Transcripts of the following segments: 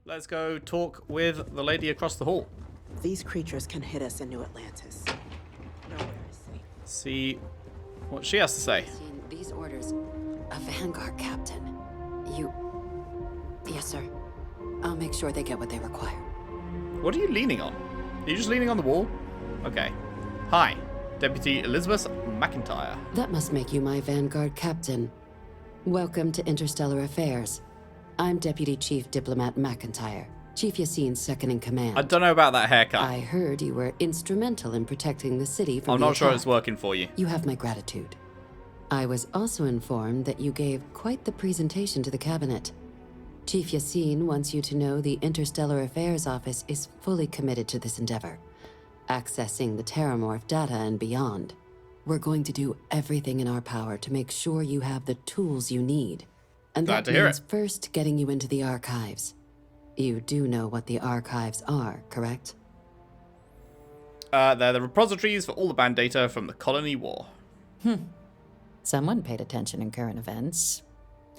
Let's go talk with the lady across the hall. These creatures can hit us in New Atlantis. Nowhere is safe. See what she has to say. Seen these orders. A Vanguard captain. You... Yes, sir. I'll make sure they get what they require. What are you leaning on? Are you just leaning on the wall? Okay. Hi, Deputy Elizabeth McIntyre. That must make you my Vanguard captain. Welcome to Interstellar Affairs. I'm Deputy Chief Diplomat McIntyre, Chief Yassine's second-in-command. I don't know about that haircut. I heard you were instrumental in protecting the city from I'm the not sure attack. it's working for you. You have my gratitude. I was also informed that you gave quite the presentation to the cabinet. Chief Yassine wants you to know the Interstellar Affairs Office is fully committed to this endeavor, accessing the Terramorph data and beyond. We're going to do everything in our power to make sure you have the tools you need. And Glad that to hear means it. first getting you into the archives. You do know what the archives are, correct? They're the repositories for all the band data from the Colony War. Someone paid attention in current events.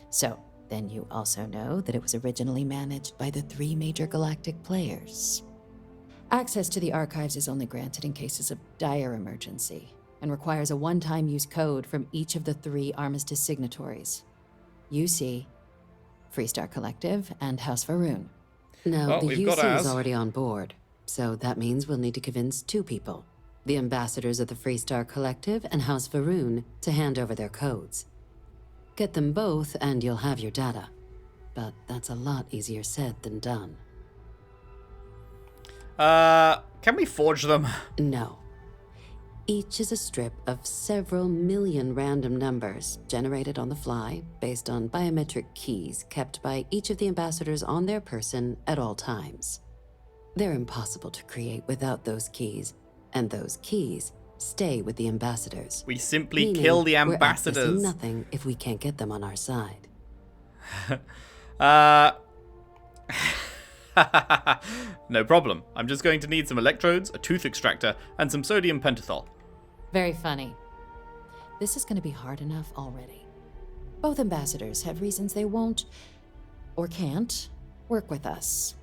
So, then you also know that it was originally managed by the 3 major galactic players. Access to the archives is only granted in cases of dire emergency, and requires a one-time use code from each of the 3 Armistice signatories. You see, Freestar Collective and House Varun. Now, Well, the we've got UC ours. is already on board, so that means we'll need to convince 2 people. The ambassadors of the Freestar Collective and House Varun to hand over their codes. Get them both and you'll have your data. But that's a lot easier said than done. Can we forge them? No. Each is a strip of several million random numbers generated on the fly based on biometric keys kept by each of the ambassadors on their person at all times. They're impossible to create without those keys, and those keys stay with the ambassadors. We simply Meaning kill the we're accessing ambassadors. nothing if we can't get them on our side. No problem. I'm just going to need some electrodes, a tooth extractor, and some sodium pentothal. Very funny. This is going to be hard enough already. Both ambassadors have reasons they won't, or can't, work with us.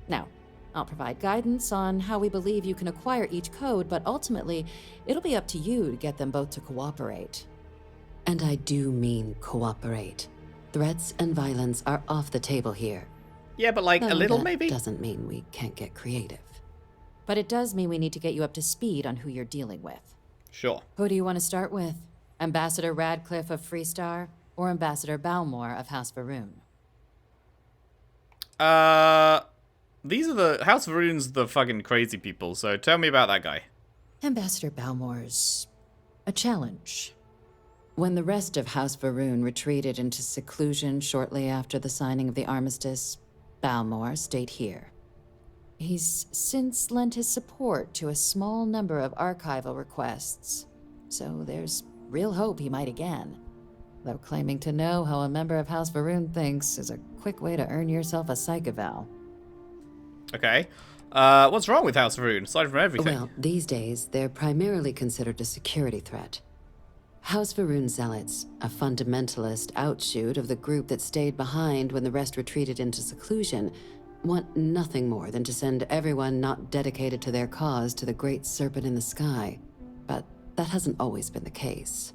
Now, I'll provide guidance on how we believe you can acquire each code, but ultimately, it'll be up to you to get them both to cooperate. And I do mean cooperate. Threats and violence are off the table here. Yeah, but like a Though little that maybe? doesn't mean we can't get creative. But it does mean we need to get you up to speed on who you're dealing with. Sure. Who do you want to start with? Ambassador Radcliffe of Freestar, or Ambassador Balmore of House Varun? These are the... House of Rune's the fucking crazy people, so tell me about that guy. Ambassador Balmore's a challenge. When the rest of House Varun retreated into seclusion shortly after the signing of the armistice, Balmore stayed here. He's since lent his support to a small number of archival requests, so there's real hope he might again. Though claiming to know how a member of House Varun thinks is a quick way to earn yourself a psych eval. Okay. What's wrong with House of Rune, aside from everything? Well, these days, they're primarily considered a security threat. House Varun Zealots, a fundamentalist outshoot of the group that stayed behind when the rest retreated into seclusion, want nothing more than to send everyone not dedicated to their cause to the great serpent in the sky. But that hasn't always been the case.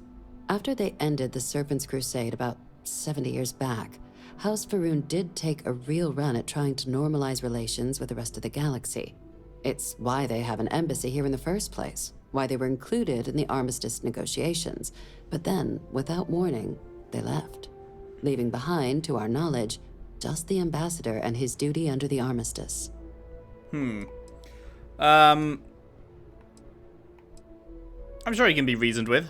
After they ended the Serpent's Crusade about 70 years back, House Varun did take a real run at trying to normalize relations with the rest of the galaxy. It's why they have an embassy here in the first place, why they were included in the armistice negotiations. But then, without warning, they left, leaving behind, to our knowledge, just the ambassador and his duty under the armistice. I'm sure he can be reasoned with.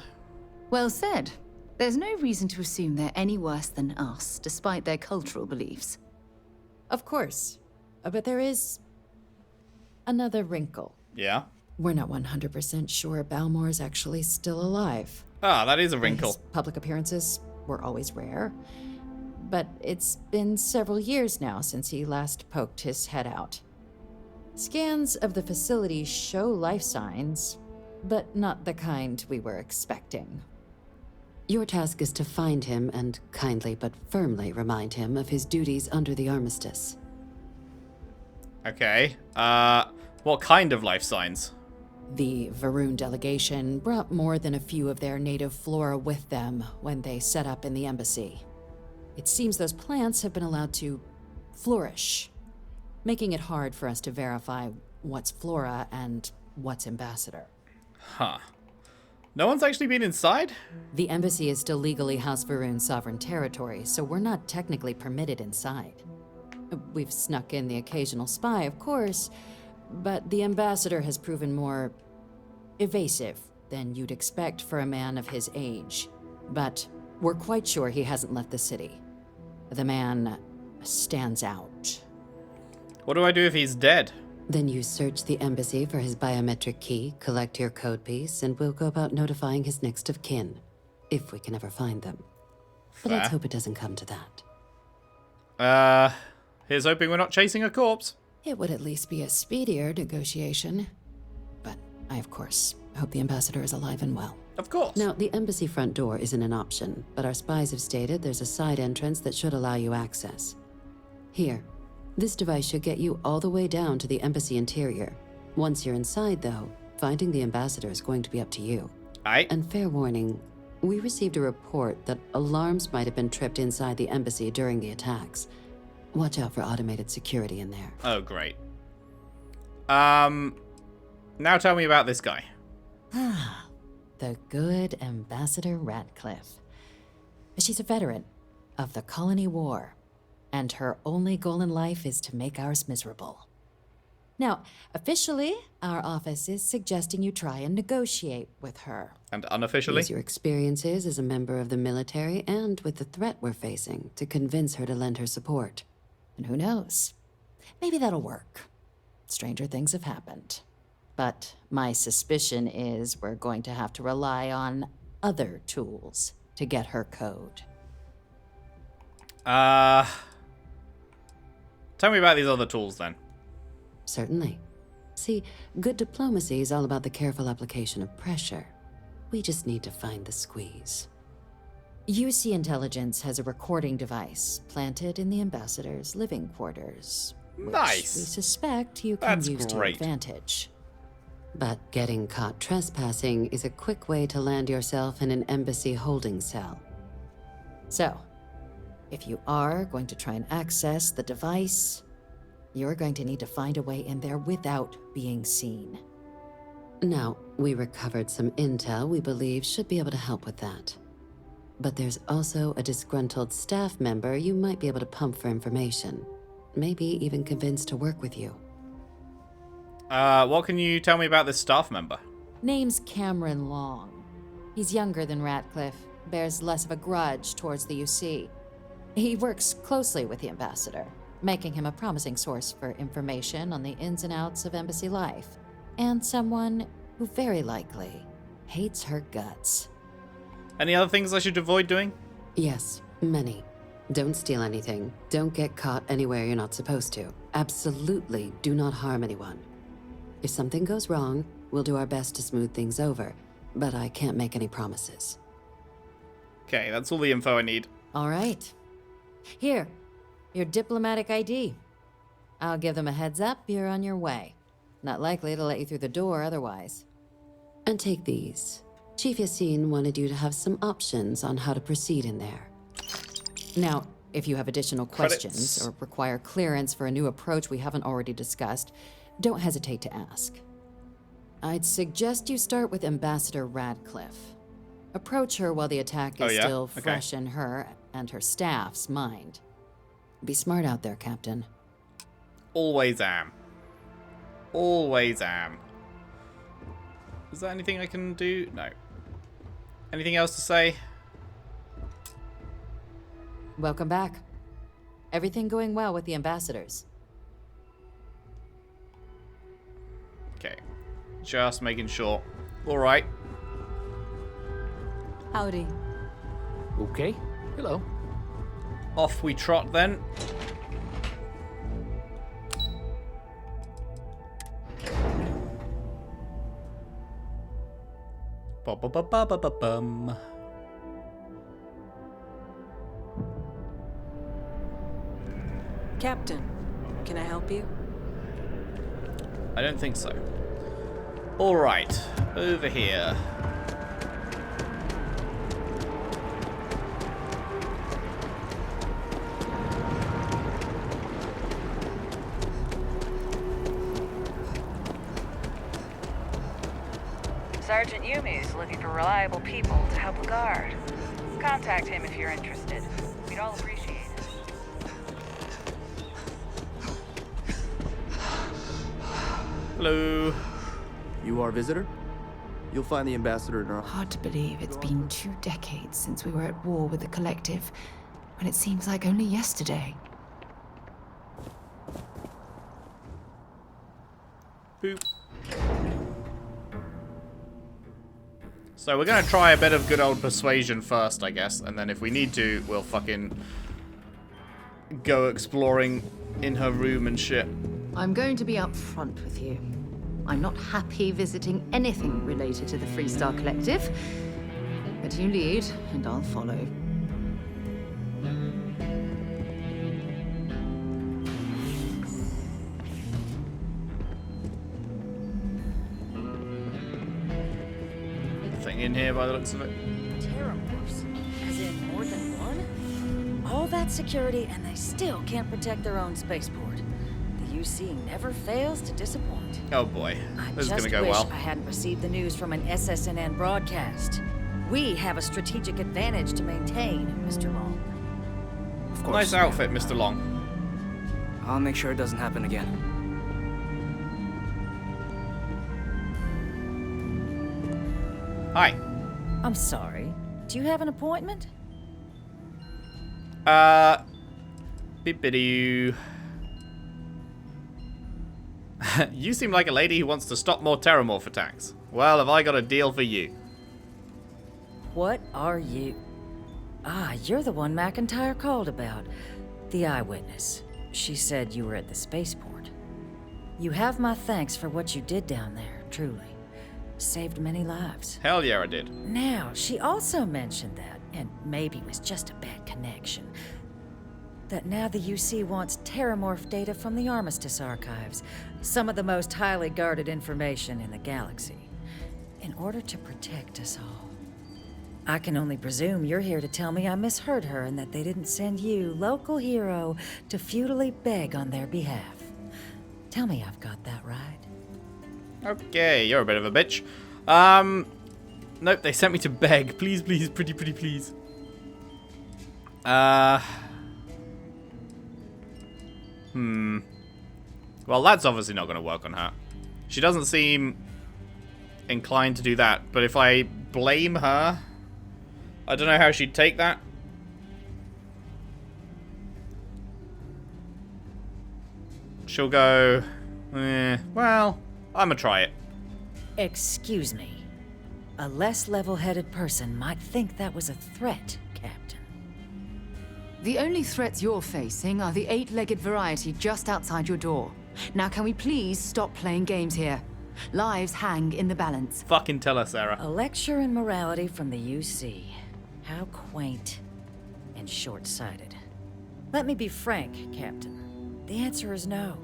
Well said. There's no reason to assume they're any worse than us, despite their cultural beliefs. Of course, but there is another wrinkle. Yeah. We're not 100% sure Balmore's actually still alive. Ah, that is a wrinkle. His public appearances were always rare, but it's been several years now since he last poked his head out. Scans of the facility show life signs, but not the kind we were expecting. Your task is to find him and kindly but firmly remind him of his duties under the armistice. Okay. What kind of life signs? The Varun delegation brought more than a few of their native flora with them when they set up in the embassy. It seems those plants have been allowed to flourish, making it hard for us to verify what's flora and what's ambassador. Huh. No one's actually been inside? The embassy is still legally House Varun's sovereign territory, so we're not technically permitted inside. We've snuck in the occasional spy, of course, but the ambassador has proven more evasive than you'd expect for a man of his age. But we're quite sure he hasn't left the city. The man stands out. What do I do if he's dead? Then you search the embassy for his biometric key, collect your code piece, and we'll go about notifying his next of kin, if we can ever find them. But let's Fair. hope it doesn't come to that. Here's hoping we're not chasing a corpse. It would at least be a speedier negotiation. But I, of course, hope the ambassador is alive and well. Of course. Now, the embassy front door isn't an option, but our spies have stated there's a side entrance that should allow you access. Here, this device should get you all the way down to the embassy interior. Once you're inside, though, finding the ambassador is going to be up to you. Aye. And fair warning, we received a report that alarms might have been tripped inside the embassy during the attacks. Watch out for automated security in there. Oh, great. Now tell me about this guy. The good Ambassador Radcliffe. She's a veteran of the Colony War, and her only goal in life is to make ours miserable. Now, officially, our office is suggesting you try and negotiate with her. And unofficially? Use your experiences as a member of the military and with the threat we're facing to convince her to lend her support. And who knows? Maybe that'll work. Stranger things have happened. But my suspicion is we're going to have to rely on other tools to get her code. Tell me about these other tools then. Certainly. See, good diplomacy is all about the careful application of pressure. We just need to find the squeeze. UC Intelligence has a recording device planted in the ambassador's living quarters. Which Nice. we suspect you can That's use to your great. advantage. But getting caught trespassing is a quick way to land yourself in an embassy holding cell. So, if you are going to try and access the device, you're going to need to find a way in there without being seen. Now, we recovered some intel we believe should be able to help with that. But there's also a disgruntled staff member you might be able to pump for information. Maybe even convince to work with you. What can you tell me about this staff member? Name's Cameron Long. He's younger than Ratcliffe, bears less of a grudge towards the UC. He works closely with the ambassador, making him a promising source for information on the ins and outs of embassy life, and someone who very likely hates her guts. Any other things I should avoid doing? Yes, many. Don't steal anything. Don't get caught anywhere you're not supposed to. Absolutely do not harm anyone. If something goes wrong, we'll do our best to smooth things over, but I can't make any promises. Okay, that's all the info I need. All right. Here, your diplomatic ID. I'll give them a heads up you're on your way. Not likely to let you through the door otherwise. And take these. Chief Yassine wanted you to have some options on how to proceed in there. Now, if you have additional questions Credits. or require clearance for a new approach we haven't already discussed, don't hesitate to ask. I'd suggest you start with Ambassador Radcliffe. Approach her while the attack is Oh, yeah? still Okay. fresh in her and her staff's mind. Be smart out there, Captain. Always am. Always am. Is there anything I can do? No. Anything else to say? Welcome back. Everything going well with the ambassadors? Okay. Just making sure. Alright. Howdy. Okay. Hello. Off we trot then. Ba-ba-ba-ba-ba-bum. Captain, can I help you? I don't think so. Alright, over here. Sergeant Yumi is looking for reliable people to help the guard. Contact him if you're interested. We'd all appreciate it. Hello. You our visitor? You'll find the ambassador in our... Hard to believe it's been 2 decades since we were at war with the Collective, when it seems like only yesterday. Boop. So we're gonna try a bit of good old persuasion first, I guess, and then if we need to, we'll fucking go exploring in her room and shit. I'm going to be upfront with you. I'm not happy visiting anything related to the Freestar Collective, but you lead, and I'll follow. Thing in here by the looks of it. Terramorphs? As in more than one? All that security and they still can't protect their own spaceport. The UC never fails to disappoint. Oh boy, this is gonna go wish well. I hadn't received the news from an SSNN broadcast. We have a strategic advantage to maintain, Mr. Long. Of course. Nice outfit, Mr. Long. I'll make sure it doesn't happen again. Hi. I'm sorry. Do you have an appointment? Bippity. You seem like a lady who wants to stop more terramorph attacks. Well, have I got a deal for you? What are you? Ah, you're the one McIntyre called about. The eyewitness. She said you were at the spaceport. You have my thanks for what you did down there, truly. Saved many lives. Hell yeah, I did. Now, she also mentioned that, and maybe it was just a bad connection, that now the UC wants terramorph data from the Armistice archives, some of the most highly guarded information in the galaxy, in order to protect us all. I can only presume you're here to tell me I misheard her and that they didn't send you, local hero, to futilely beg on their behalf. Tell me I've got that right. Okay, you're a bit of a bitch. Nope, they sent me to beg. Please, please, pretty please. Well, that's obviously not going to work on her. She doesn't seem inclined to do that, but if I blame her, I don't know how she'd take that. She'll go, well, I'm gonna try it. Excuse me. A less level-headed person might think that was a threat, Captain. The only threats you're facing are the 8-legged variety just outside your door. Now can we please stop playing games here? Lives hang in the balance. Fucking tell her, Sarah. A lecture in morality from the UC. How quaint and short-sighted. Let me be frank, Captain. The answer is no.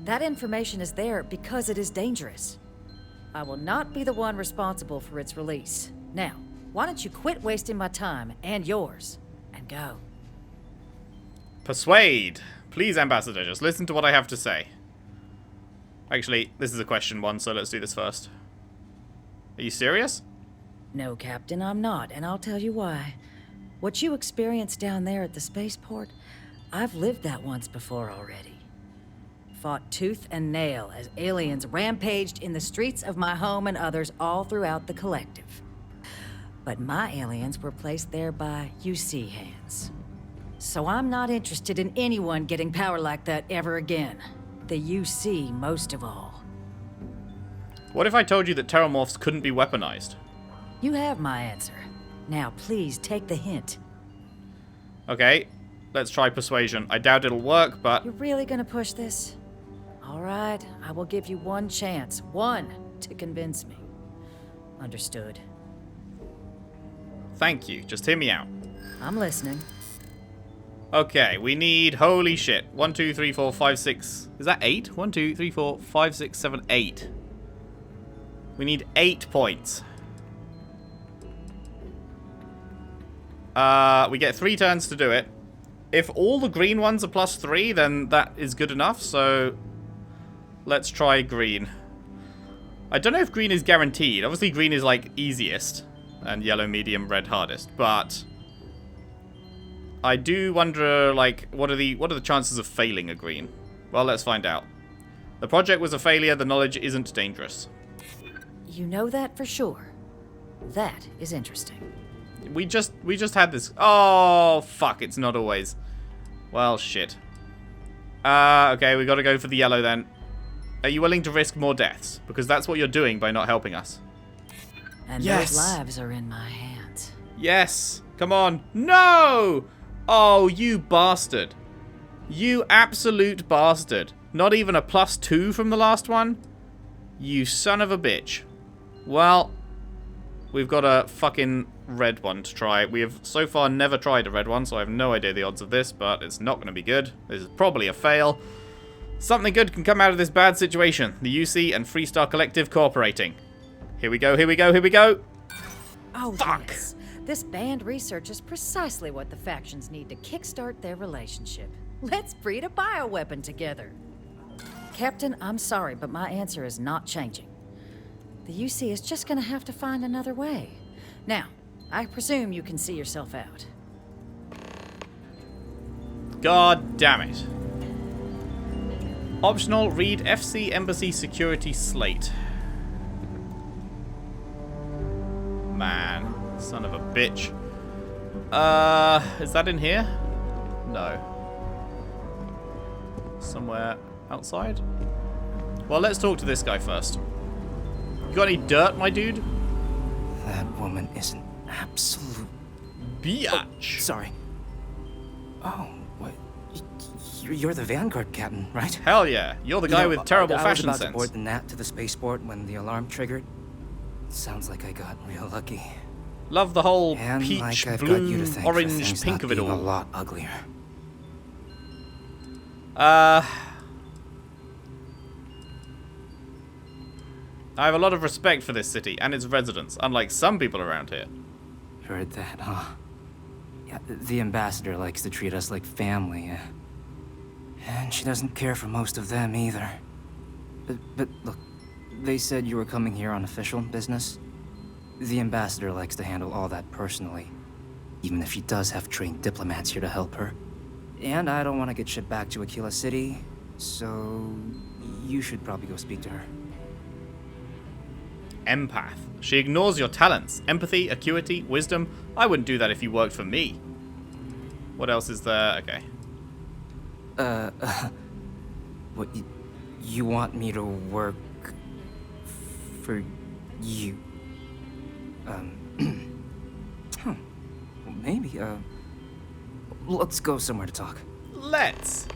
That information is there because it is dangerous. I will not be the one responsible for its release. Now, why don't you quit wasting my time and yours, and go. Persuade. Please, Ambassador, just listen to what I have to say. Actually, this is a question one, so let's do this first. Are you serious? No, Captain, I'm not, and I'll tell you why. What you experienced down there at the spaceport, I've lived that once before already. Fought tooth and nail as aliens rampaged in the streets of my home and others all throughout the Collective. But my aliens were placed there by UC hands. So I'm not interested in anyone getting power like that ever again. The UC most of all. What if I told you that terramorphs couldn't be weaponized? You have my answer. Now please take the hint. Okay, let's try persuasion. I doubt it'll work, but... You're really gonna push this? All right, I will give you one chance. One to convince me. Understood. Thank you. Just hear me out. I'm listening. Okay, we need, holy shit, 1, 2, 3, 4, 5, 6. Is that 8? 1, 2, 3, 4, 5, 6, 7, 8. We need 8 points. We get 3 turns to do it. If all the green ones are +3, then that is good enough, so let's try green. I don't know if green is guaranteed. Obviously green is like easiest, and yellow medium, red hardest, but I do wonder, like, what are the chances of failing a green? Well, let's find out. The project was a failure, the knowledge isn't dangerous. You know that for sure. That is interesting. We just had this. Oh, fuck, it's not always. Well, shit. Okay, we gotta go for the yellow then. Are you willing to risk more deaths? Because that's what you're doing by not helping us. And Yes. those lives are in my hands. Yes! Come on. No! Oh, you bastard. You absolute bastard. Not even a +2 from the last one? You son of a bitch. Well, we've got a fucking red one to try. We have so far never tried a red one, so I have no idea the odds of this, but it's not going to be good. This is probably a fail. Something good can come out of this bad situation. The UC and Freestar Collective cooperating. Here we go, here we go, here we go. Oh, Fuck. yes. This band research is precisely what the factions need to kickstart their relationship. Let's breed a bioweapon together. Captain, I'm sorry, but my answer is not changing. The UC is just gonna have to find another way. Now, I presume you can see yourself out. God damn it. Optional, read FC Embassy Security Slate. Man, son of a bitch. Is that in here? No. Somewhere outside? Well, let's talk to this guy first. You got any dirt, my dude? That woman is an absolute Biatch. Sorry. Oh, what? You're the Vanguard captain, right? Hell yeah. You're the guy with terrible I fashion was about sense. to board the Nat to the spaceport when the alarm triggered. Sounds like I got real lucky. Love the whole And peach, like I've got blue, you to thank for orange, things pink not of it being all. a lot uglier. I have a lot of respect for this city and its residents, unlike some people around here. Heard that, huh? Yeah, the ambassador likes to treat us like family, and she doesn't care for most of them either. But look, they said you were coming here on official business. The ambassador likes to handle all that personally, even if she does have trained diplomats here to help her. And I don't want to get shipped back to Aquila City, so you should probably go speak to her. Empath. She ignores your talents. Empathy, acuity, wisdom. I wouldn't do that if you worked for me. What else is there? Okay. What, you want me to work for you? Well, maybe, let's go somewhere to talk. Let's.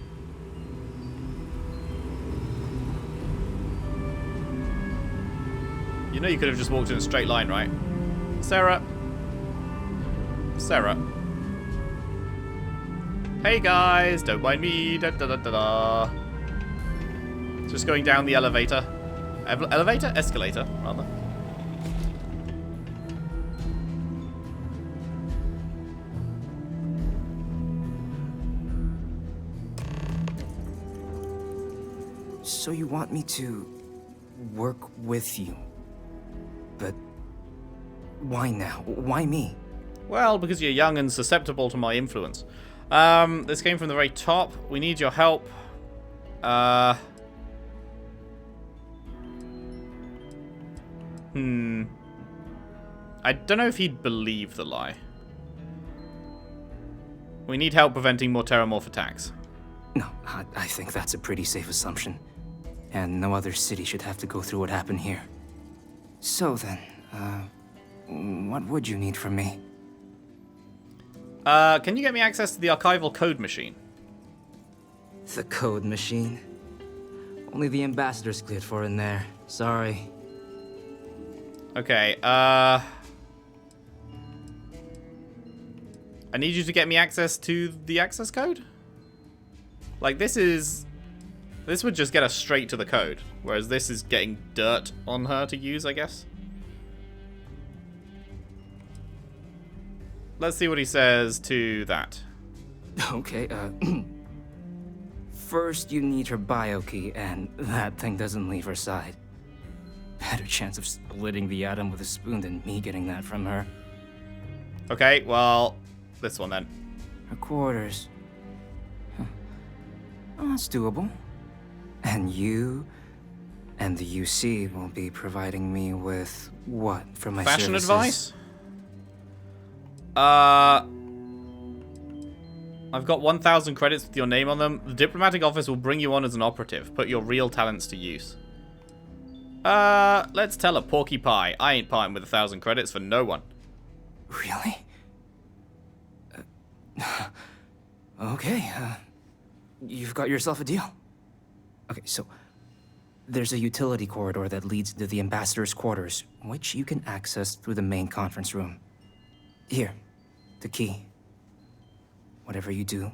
You know you could have just walked in a straight line, right? Sarah. Sarah. Hey guys, don't mind me. Da da da da da. Just going down the elevator. Elevator? Escalator, rather. So you want me to work with you? But why now? Why me? Well, because you're young and susceptible to my influence. This came from the very top. We need your help. I don't know if he'd believe the lie. We need help preventing more terramorph attacks. No, I think that's a pretty safe assumption. And no other city should have to go through what happened here. So then, what would you need from me? Can you get me access to the archival code machine? The code machine? Only the ambassador's cleared for in there. Sorry. Okay, I need you to get me access to the access code? Like, this would just get us straight to the code. Whereas this is getting dirt on her to use, I guess. Let's see what he says to that. Okay, first you need her bio key, and that thing doesn't leave her side. Better chance of splitting the atom with a spoon than me getting that from her. Okay, well, this one then. Her quarters. Huh. Oh, that's doable. And you and the UC will be providing me with what for my fashion services? advice? I've got 1,000 credits with your name on them. The diplomatic office will bring you on as an operative. Put your real talents to use. Let's tell a Porky Pie. I ain't parting with 1,000 credits for no one. Really? Okay, you've got yourself a deal. Okay, so there's a utility corridor that leads to the ambassador's quarters, which you can access through the main conference room. Here, the key. Whatever you do,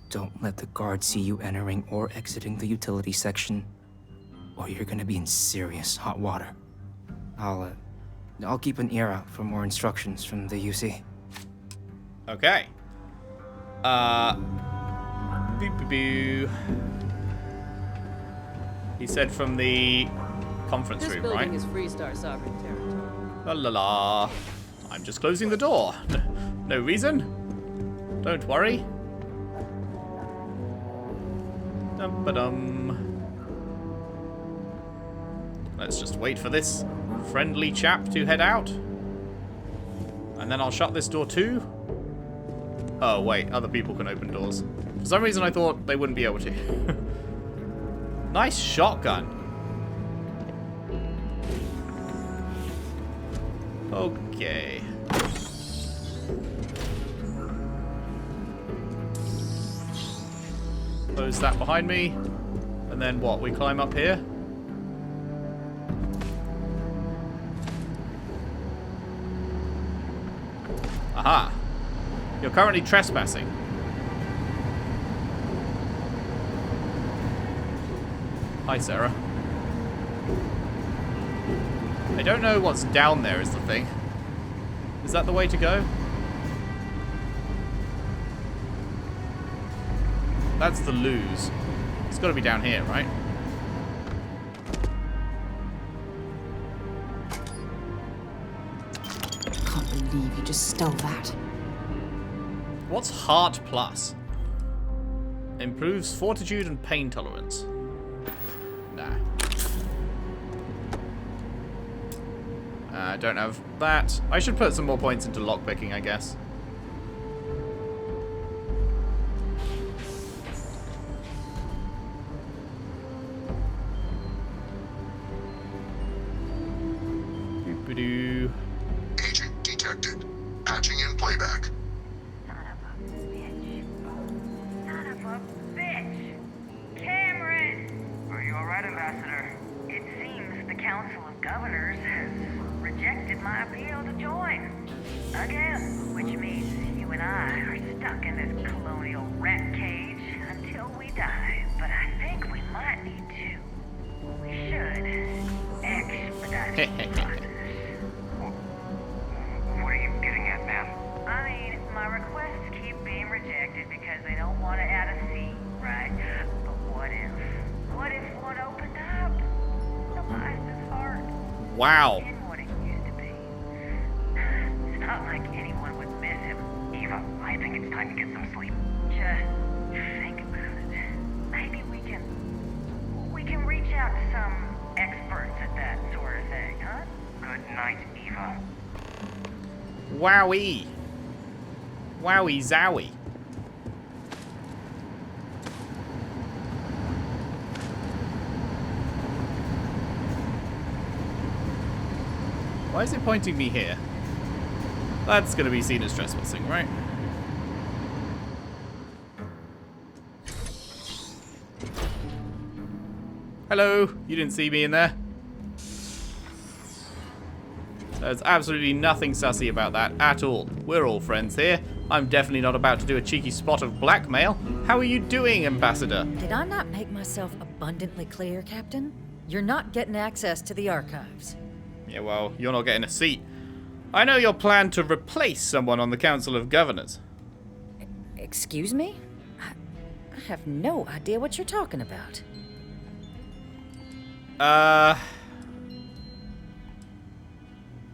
don't let the guard see you entering or exiting the utility section, or you're gonna be in serious hot water. I'll keep an ear out for more instructions from the UC. Okay. Boo. He said from the conference room, right? This building is Freestar sovereign territory. La la la. I'm just closing the door. No reason. Don't worry. Dum-ba-dum. Let's just wait for this friendly chap to head out. And then I'll shut this door too. Oh, wait. Other people can open doors. For some reason, I thought they wouldn't be able to. Nice shotgun. Okay. Close that behind me. And then what? We climb up here? Aha. You're currently trespassing. Hi, Sarah. I don't know what's down there is the thing. Is that the way to go? That's the lose. It's got to be down here, right? Can't believe you just stole that. What's Heart Plus? Improves fortitude and pain tolerance. Nah. I don't have that. I should put some more points into lockpicking, I guess. Boop-a-doo. Agent detected. Patching in playback. Son of a bitch. Son of a bitch. Cameron! Are you alright, Ambassador? It seems the Council of Governors has rejected my appeal to join. Again, which means you and I are stuck in this colonial rat cage until we die. But I think we might need to. We should expedite the process. What are you getting at, ma'am? I mean, my requests keep being rejected because they don't want to add a seat, right? But what if one opened up? Eliza's heart. Wow. In what it used to be. It's not like anyone would miss him. Eva, I think it's time to get some sleep. Just think about it. Maybe we can reach out to some experts at that sort of thing, huh? Good night, Eva. Wowie. Wowie zowie. Why is it pointing me here? That's going to be seen as trespassing, right? Hello, you didn't see me in there. There's absolutely nothing sussy about that at all. We're all friends here. I'm definitely not about to do a cheeky spot of blackmail. How are you doing, Ambassador? Did I not make myself abundantly clear, Captain? You're not getting access to the archives. Yeah, well, you're not getting a seat. I know your plan to replace someone on the Council of Governors. Excuse me? I have no idea what you're talking about.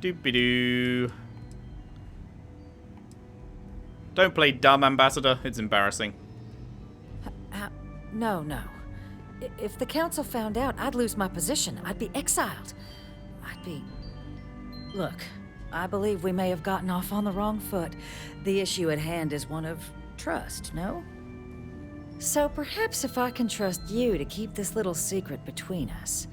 Doopy-doo. Don't play dumb, Ambassador. It's embarrassing. No. If the council found out, I'd lose my position. I'd be exiled. Look, I believe we may have gotten off on the wrong foot. The issue at hand is one of trust, no? So perhaps if I can trust you to keep this little secret between us,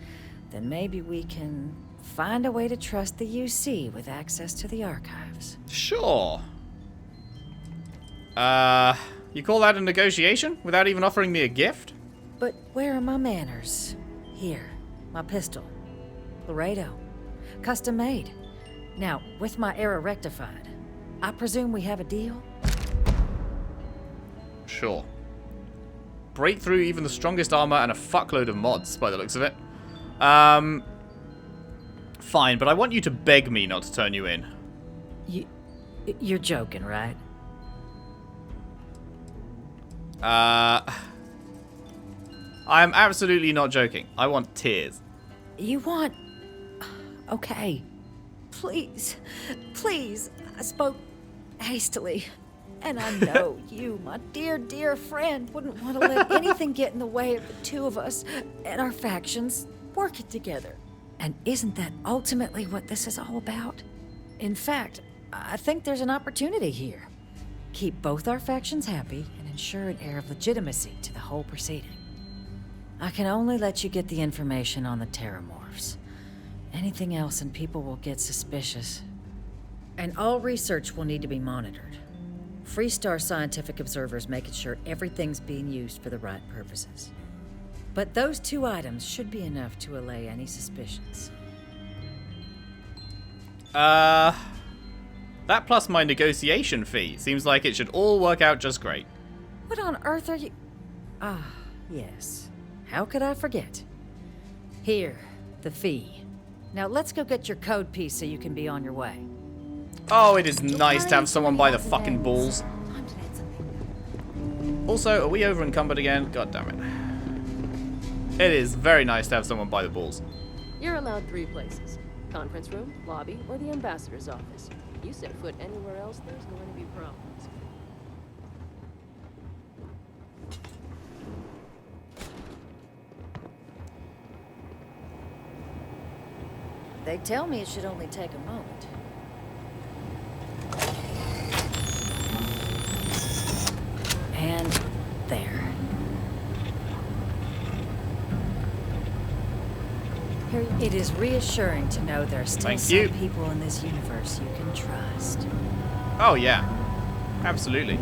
then maybe we can find a way to trust the UC with access to the archives. Sure. You call that a negotiation? Without even offering me a gift? But where are my manners? Here, my pistol. Laredo. Custom made. Now, with my error rectified, I presume we have a deal? Sure. Break through even the strongest armor and a fuckload of mods, by the looks of it. Fine, but I want you to beg me not to turn you in. You're joking, right? I'm absolutely not joking. I want tears. You want... Okay. Please. Please. I spoke hastily. And I know you, my dear, dear friend, wouldn't want to let anything get in the way of the two of us and our factions working together. And isn't that ultimately what this is all about? In fact, I think there's an opportunity here. Keep both our factions happy and ensure an air of legitimacy to the whole proceeding. I can only let you get the information on the terramorphs. Anything else and people will get suspicious. And all research will need to be monitored. Freestar scientific observers making sure everything's being used for the right purposes. But those two items should be enough to allay any suspicions. That plus my negotiation fee. Seems like it should all work out just great. What on earth are you... Ah, yes. How could I forget? Here, the fee. Now let's go get your code piece so you can be on your way. Oh, it is nice to have someone by the fucking balls. Also, are we over encumbered again? God damn it. It is very nice to have someone by the balls. You're allowed 3 places. Conference room, lobby, or the ambassador's office. You set foot anywhere else, there's going to be problems. They tell me it should only take a moment. And there. It is reassuring to know there are still some people in this universe you can trust. Oh, yeah. Absolutely.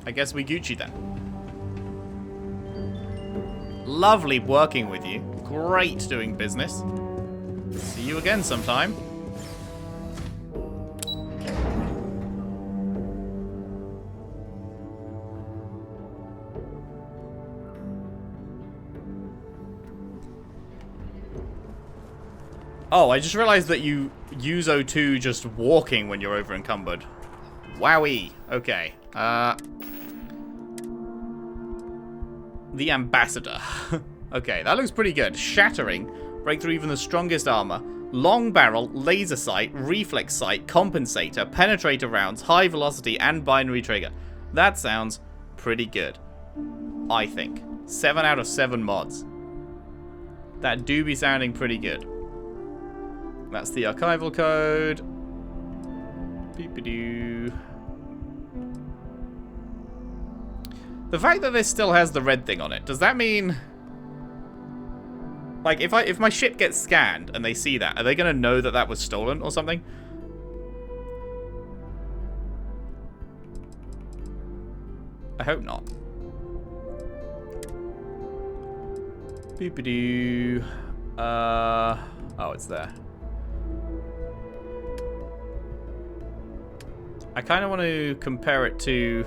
I guess we Gucci then. Lovely working with you. Great doing business. See you again sometime. Oh, I just realized that you use O2 just walking when you're over encumbered. Wowee. Okay. The ambassador. Okay, that looks pretty good. Shattering. Break through even the strongest armor. Long barrel, laser sight, reflex sight, compensator, penetrator rounds, high velocity, and binary trigger. That sounds pretty good. I think. 7 out of 7 mods. That do be sounding pretty good. That's the archival code. Beep-a-doo. The fact that this still has the red thing on it, does that mean... Like, if my ship gets scanned and they see that, are they going to know that that was stolen or something? I hope not. Beep-a-doo. Oh, it's there. I kind of want to compare it to...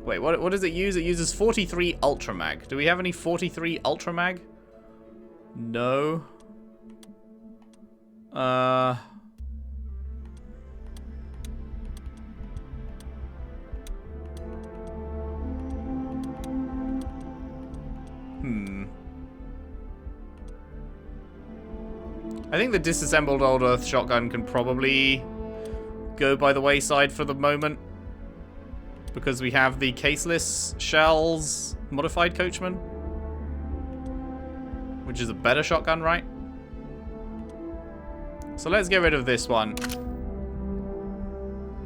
Wait, what does it use? It uses 43 Ultra Mag. Do we have any 43 Ultra Mag? No. I think the disassembled Old Earth shotgun can probably go by the wayside for the moment. Because we have the caseless shells modified coachman. Which is a better shotgun, right? So let's get rid of this one.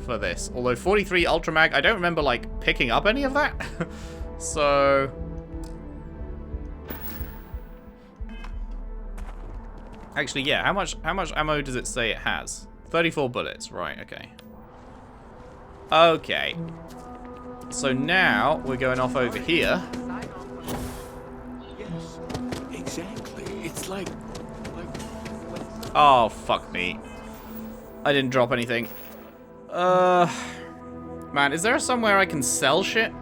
For this. Although 43 Ultra Mag, I don't remember, like, picking up any of that. So... Actually, yeah, how much ammo does it say it has? 34 bullets, right, okay. Okay. So now we're going off over here. Yes, exactly. It's like... Oh, fuck me. I didn't drop anything. Man, is there somewhere I can sell shit?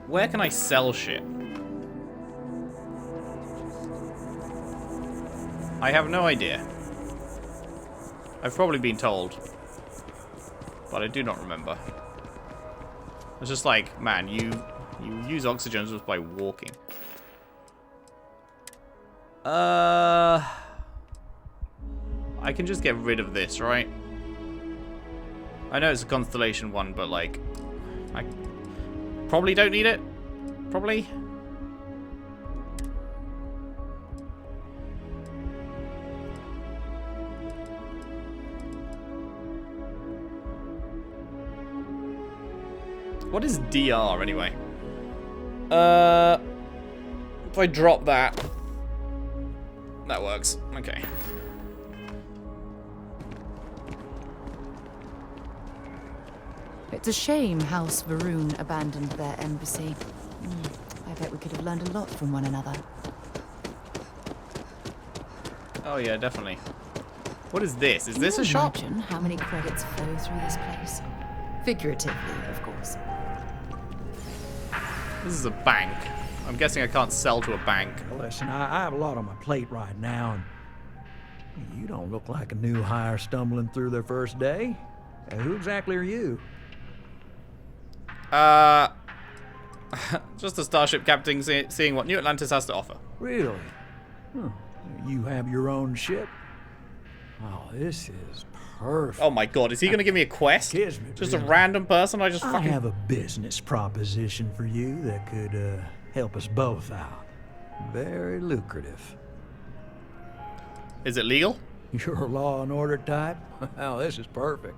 Where can I sell shit? I have no idea. I've probably been told. But I do not remember. It's just like, man, you use oxygen just by walking. I can just get rid of this, right? I know it's a constellation one, but like, I probably don't need it. Probably. What is DR anyway? If I drop that, that works. Okay. It's a shame House Varun abandoned their embassy. I bet we could have learned a lot from one another. Oh yeah, definitely. What is this? Is this a shop? Imagine how many credits flow through this place. Figuratively, of course. This is a bank. I'm guessing I can't sell to a bank. Listen, I have a lot on my plate right now, and you don't look like a new hire stumbling through their first day. Who exactly are you? Just a starship captain seeing what New Atlantis has to offer. Really? Huh. You have your own ship? Oh, this is perfect. Oh my god, is he going to give me a quest? Just a random person I just fucking... I have a business proposition for you that could help us both out. Very lucrative. Is it legal? You're a law and order type? Well, this is perfect.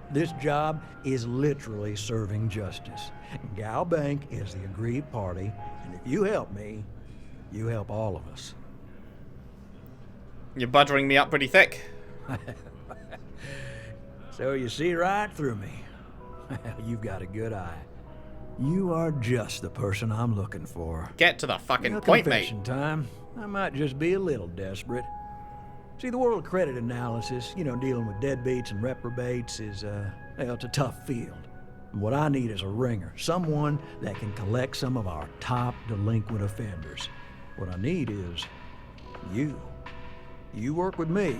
This job is literally serving justice. Galbank is the aggrieved party, and if you help me, you help all of us. You're buttering me up pretty thick. So you see right through me. You've got a good eye. You are just the person I'm looking for. Get to the fucking point, mate. Confession time. I might just be a little desperate. See, the world of credit analysis, you know, dealing with deadbeats and reprobates is, well, it's a tough field. And what I need is a ringer, someone that can collect some of our top delinquent offenders. What I need is you. You work with me,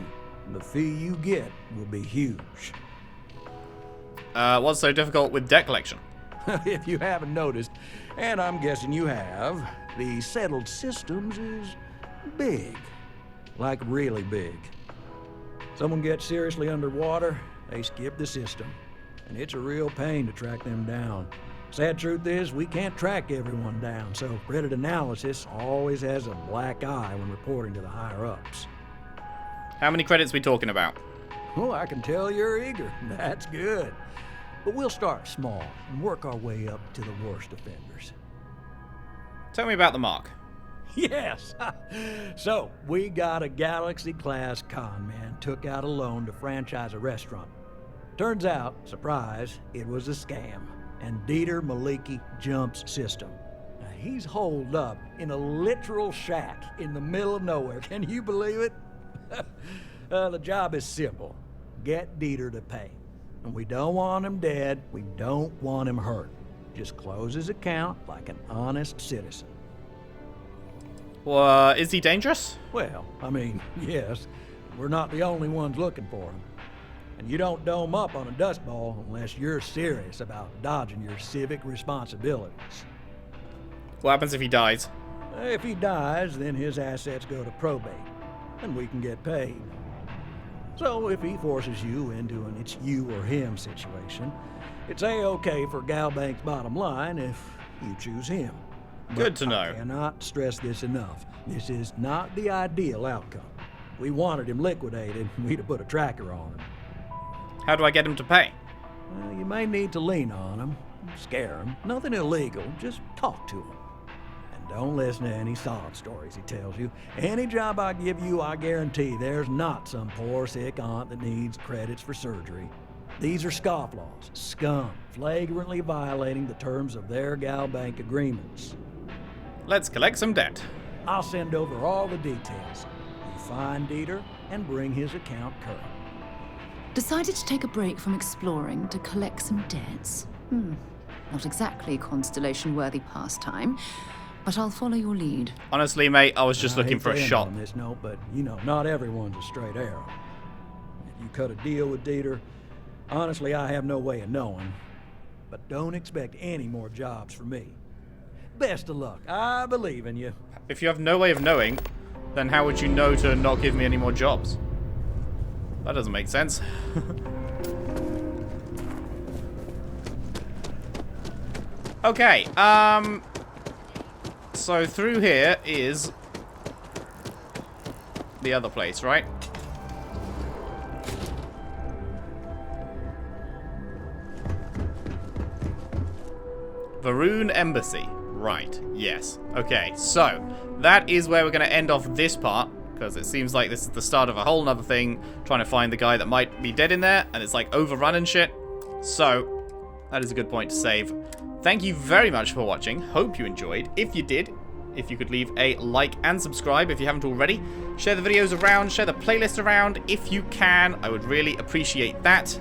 and the fee you get will be huge. What's so difficult with debt collection? If you haven't noticed, and I'm guessing you have, the settled systems is big. Like really big. Someone gets seriously underwater, they skip the system. And it's a real pain to track them down. Sad truth is, we can't track everyone down, so credit analysis always has a black eye when reporting to the higher-ups. How many credits we talking about? Oh, I can tell you're eager. That's good. But we'll start small and work our way up to the worst offenders. Tell me about the mark. Yes. So, we got a Galaxy-class con man took out a loan to franchise a restaurant. Turns out, surprise, it was a scam. And Dieter Maliki jumps system. Now, he's holed up in a literal shack in the middle of nowhere. Can you believe it? The job is simple. Get Dieter to pay. And we don't want him dead. We don't want him hurt. Just close his account like an honest citizen. Well, is he dangerous? Well, I mean, yes. We're not the only ones looking for him. And you don't dome up on a dust ball unless you're serious about dodging your civic responsibilities. What happens if he dies? If he dies, then his assets go to probate, and we can get paid. So if he forces you into an it's you or him situation, it's A-okay for Galbank's bottom line if you choose him. Good to know. I cannot stress this enough. This is not the ideal outcome. We wanted him liquidated, we'd have put a tracker on him. How do I get him to pay? Well, you may need to lean on him, scare him. Nothing illegal, just talk to him. And don't listen to any sob stories he tells you. Any job I give you, I guarantee there's not some poor sick aunt that needs credits for surgery. These are scofflaws, scum, flagrantly violating the terms of their Galbank agreements. Let's collect some debt. I'll send over all the details. You find Dieter and bring his account current. Decided to take a break from exploring to collect some debts? Not exactly constellation-worthy pastime, but I'll follow your lead. Honestly, mate, I was just looking for a shot. On this note, but you know, not everyone's a straight arrow. If you cut a deal with Dieter, honestly, I have no way of knowing. But don't expect any more jobs from me. Best of luck. I believe in you. If you have no way of knowing, then how would you know to not give me any more jobs? That doesn't make sense. Okay, so through here is the other place, right? Varun Embassy. Right, yes. Okay, so that is where we're going to end off this part, because it seems like this is the start of a whole nother thing, trying to find the guy that might be dead in there, and it's like overrun and shit. So, that is a good point to save. Thank you very much for watching. Hope you enjoyed. If you did, if you could leave a like and subscribe if you haven't already. Share the videos around, share the playlist around if you can. I would really appreciate that.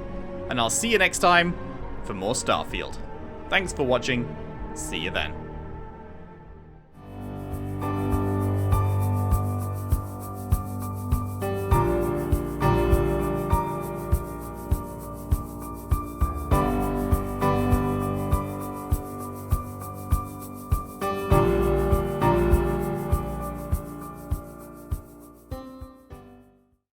And I'll see you next time for more Starfield. Thanks for watching. See you then.